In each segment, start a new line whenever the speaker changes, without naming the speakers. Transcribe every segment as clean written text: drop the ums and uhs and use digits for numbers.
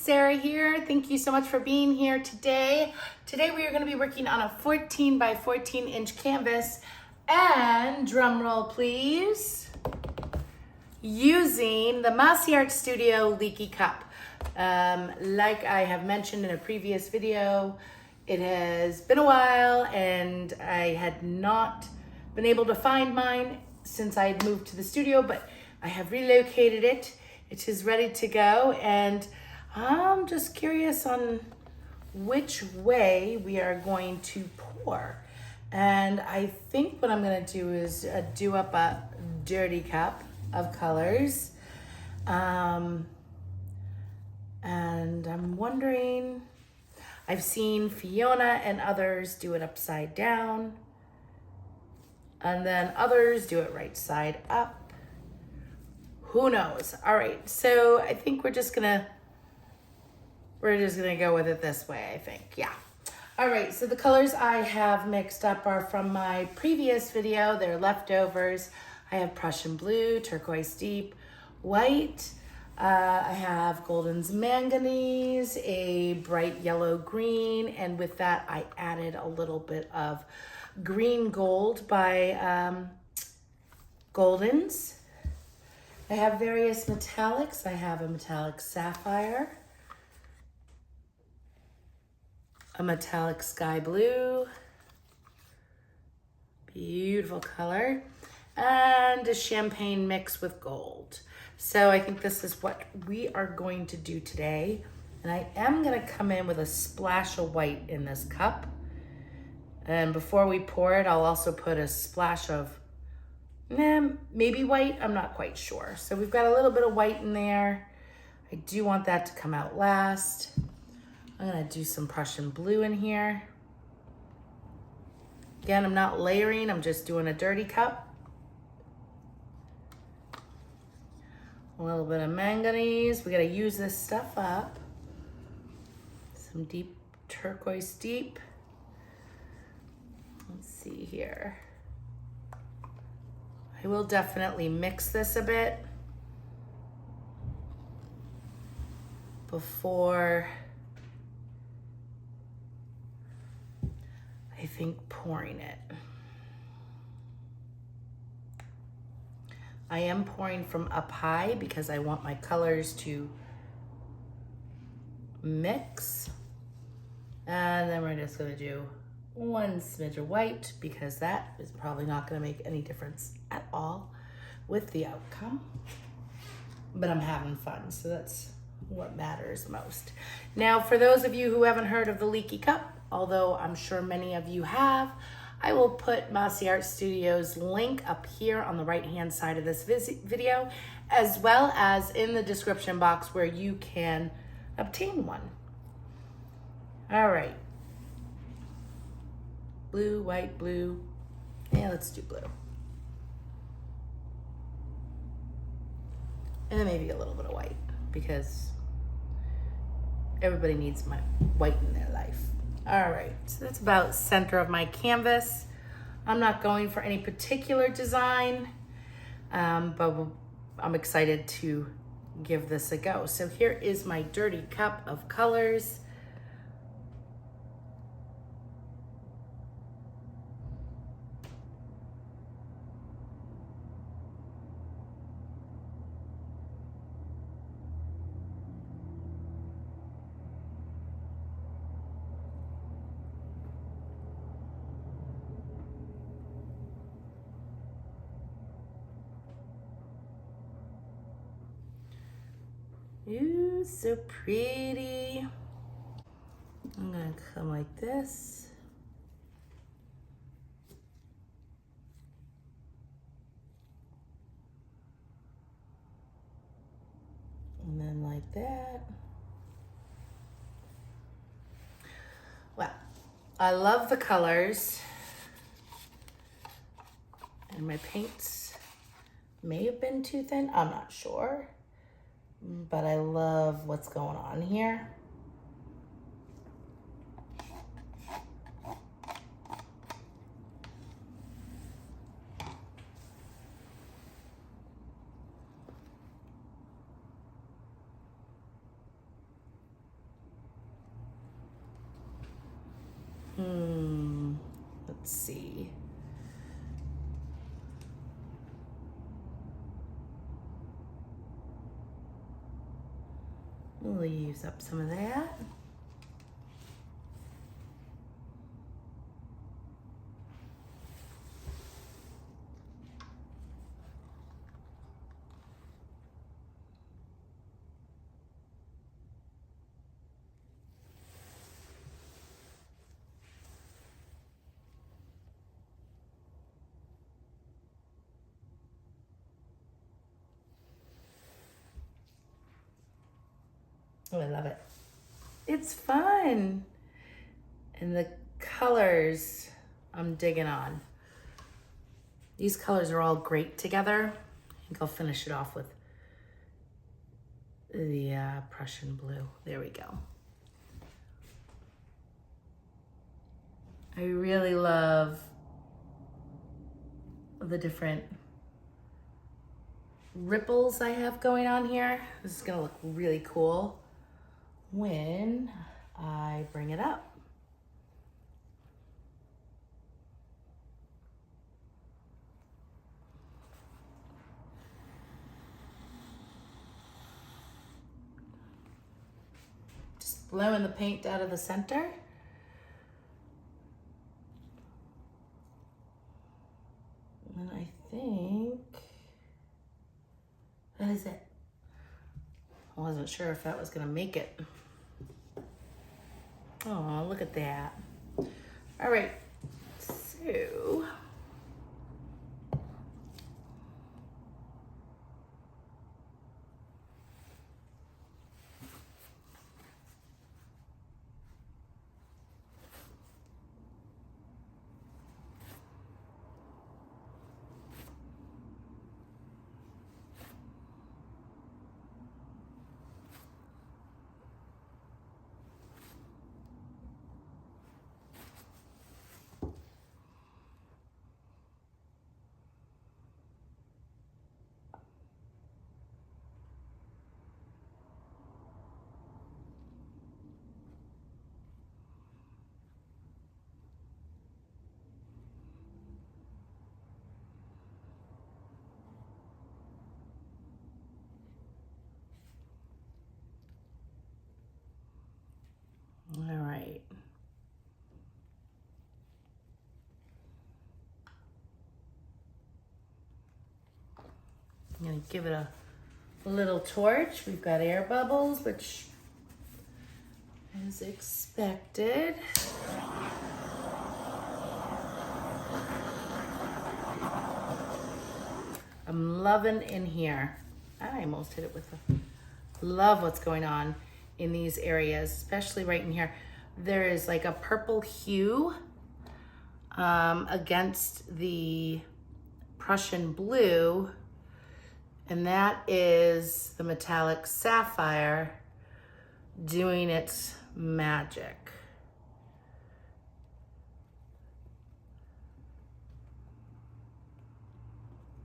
Sarah here. Thank you so much for being here today. Today we are going to be working on a 14 by 14 inch canvas and, drum roll please, using the Mack Art Studio Leaky cup. Like I have mentioned in a previous video, it has been a while and I had not been able to find mine since I had moved to the studio, but I have relocated it. It is ready to go, and I'm just curious on which way we are going to pour. And I think what I'm gonna do is do up a dirty cup of colors. And I'm wondering, I've seen Fiona and others do it upside down, and then others do it right side up. Who knows? All right, so I think we're just gonna go with it this way, I think, yeah. All right, so the colors I have mixed up are from my previous video. They're leftovers. I have Prussian blue, turquoise deep, white. I have Golden's manganese, a bright yellow green, and with that I added a little bit of green gold by Golden's. I have various metallics. I have a metallic sapphire, a metallic sky blue, beautiful color, and a champagne mix with gold. So I think this is what we are going to do today. And I am gonna come in with a splash of white in this cup. And before we pour it, I'll also put a splash of maybe white, I'm not quite sure. So we've got a little bit of white in there. I do want that to come out last. I'm gonna do some Prussian blue in here. Again, I'm not layering, I'm just doing a dirty cup. A little bit of manganese. We gotta use this stuff up. Some deep turquoise deep. Let's see here. I will definitely mix this a bit before I think pouring it. I am pouring from up high because I want my colors to mix. And then we're just gonna do one smidge of white because that is probably not gonna make any difference at all with the outcome. But I'm having fun, so that's what matters most. Now, for those of you who haven't heard of the Leaky cup, although I'm sure many of you have, I will put Mack Art Studio's link up here on the right-hand side of this video, as well as in the description box where you can obtain one. All right. Blue, white, blue. Yeah, let's do blue. And then maybe a little bit of white because everybody needs my white in their life. All right, so that's about center of my canvas. I'm not going for any particular design, but I'm excited to give this a go. So here is my dirty cup of colors. Ooh, so pretty. I'm gonna come like this. And then like that. Well, I love the colors. And my paints may have been too thin, I'm not sure. But I love what's going on here. Let's see. We'll use up some of that. Oh, I love it. It's fun. And the colors I'm digging on. These colors are all great together. I think I'll finish it off with the Prussian blue. There we go. I really love the different ripples I have going on here. This is gonna look really cool when I bring it up. Just blowing the paint out of the center. And I think that is it. I wasn't sure if that was gonna make it. Oh, look at that. All right, so. All right. I'm gonna give it a little torch. We've got air bubbles, which is expected. I'm loving in here. I almost hit it with a, love what's going on in these areas, especially right in here. There is like a purple hue against the Prussian blue, and that is the metallic sapphire doing its magic.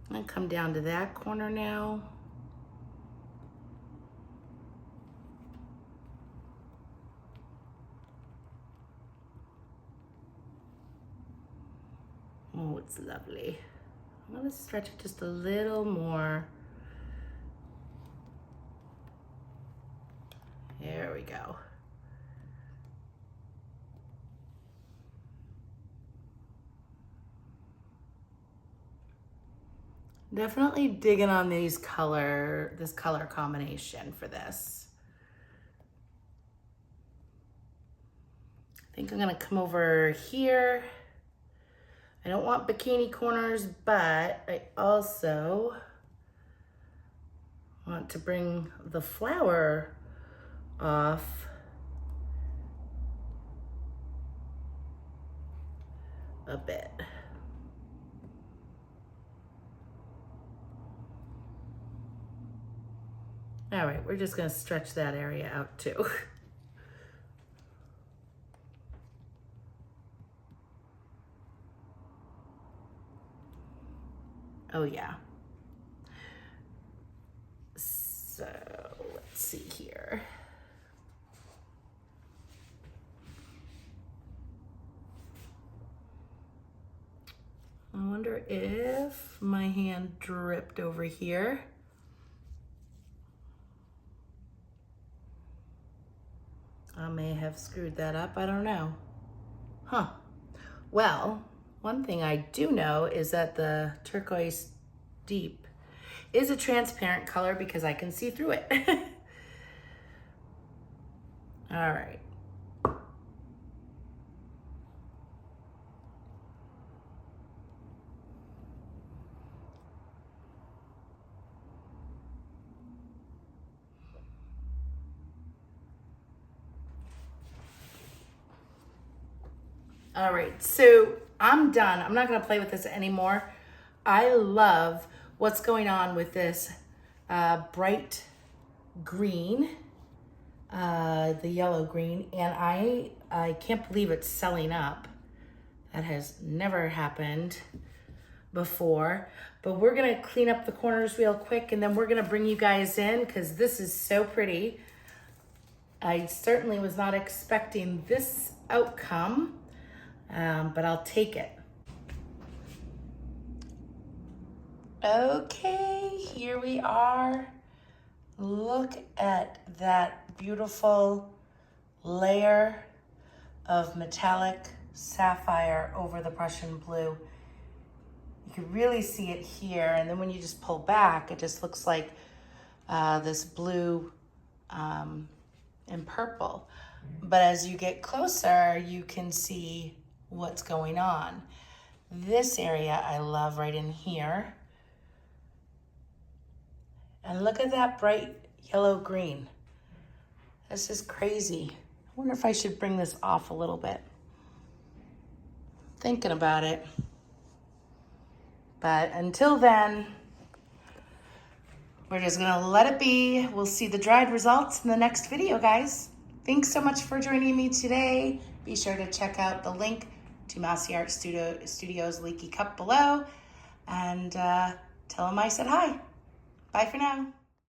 I'm gonna come down to that corner now. Oh, it's lovely. I'm gonna stretch it just a little more. There we go. Definitely digging on this color combination for this. I think I'm gonna come over here. I don't want bikini corners, but I also want to bring the flower off a bit. All right, we're just gonna stretch that area out too. Oh yeah. So let's see here. if my hand dripped over here. I may have screwed that up, I don't know. Huh. Well, one thing I do know is that the turquoise deep is a transparent color because I can see through it. All right. All right, so I'm done. I'm not gonna play with this anymore. I love what's going on with this bright green, the yellow green, and I can't believe it's selling up. That has never happened before, but we're gonna clean up the corners real quick and then we're gonna bring you guys in because this is so pretty. I certainly was not expecting this outcome. But I'll take it. Okay, here we are. Look at that beautiful layer of metallic sapphire over the Prussian blue. You can really see it here, and then when you just pull back, it just looks like this blue and purple. But as you get closer, you can see what's going on. This area I love right in here. And look at that bright yellow green. This is crazy. I wonder if I should bring this off a little bit. Thinking about it. But until then, we're just gonna let it be. We'll see the dried results in the next video, guys. Thanks so much for joining me today. Be sure to check out the link to Mack Art Studio's Leaky Cup below, and tell them I said hi. Bye for now.